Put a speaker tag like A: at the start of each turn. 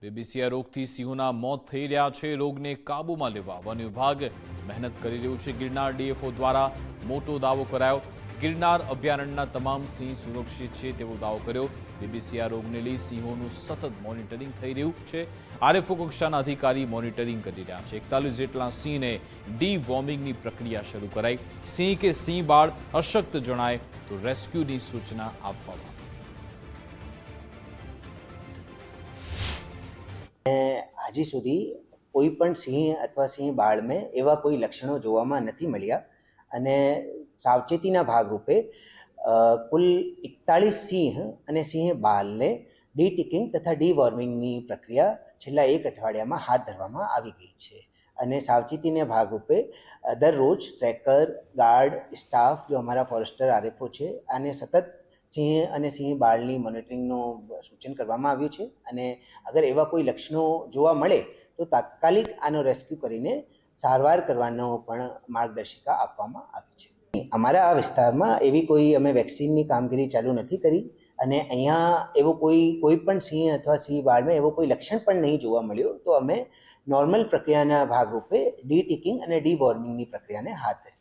A: બેબીસીઆર રોગથી સિંહોના મોત થઈ રહ્યા છે। રોગને કાબૂમાં લેવા વન વિભાગ મહેનત કરી રહ્યું છે। ગિરનાર ડીએફઓ દ્વારા મોટો દાવો કરાયો। ગિરનાર અભયારણ્યના તમામ સિંહ સુરક્ષિત છે તેવો દાવો કર્યો। બેબીસીઆર રોગને લઈ સિંહોનું સતત મોનિટરિંગ થઈ રહ્યું છે। આરએફઓ કક્ષાના અધિકારી મોનિટરિંગ કરી રહ્યા છે। 41 જેટલા સિંહને ડી-વોર્મિંગની પ્રક્રિયા શરૂ કરાઈ। સિંહ કે સિંહ બાળ અશક્ત જણાય તો રેસ્ક્યુની સૂચના આપવામાં।
B: હજી સુધી કોઈ પણ સિંહ અથવા સિંહ બાળમાં એવા કોઈ લક્ષણો જોવામાં નથી મળ્યા અને સાવચેતીના ભાગરૂપે કુલ 41 સિંહ અને સિંહ બાળને ડી-ટિકિંગ તથા ડી-વોર્મિંગની પ્રક્રિયા છેલ્લા એક અઠવાડિયામાં હાથ ધરવામાં આવી ગઈ છે અને સાવચેતીના ભાગરૂપે દરરોજ ટ્રેકર, ગાર્ડ, સ્ટાફ જો અમારા ફોરેસ્ટર આરએફઓ છે આને સતત સિંહ અને સિંહ બાળની મોનિટરિંગનું સૂચન કરવામાં આવ્યું છે અને અગર એવા કોઈ લક્ષણો જોવા મળે તો તાત્કાલિક આનો રેસ્ક્યુ કરીને સારવાર કરવાનો પણ માર્ગદર્શિકા આપવામાં આવી છે। અમારા આ વિસ્તારમાં એવી કોઈ અમે વેક્સિનની કામગીરી ચાલુ નથી કરી અને અહીંયા એવો કોઈ પણ સિંહ અથવા સિંહ બાળમાં એવો કોઈ લક્ષણ પણ નહીં જોવા મળ્યો તો અમે નોર્મલ પ્રક્રિયાના ભાગરૂપે ડી-ટિકિંગ અને ડી-વોર્મિંગની પ્રક્રિયાને હાથ ધરી।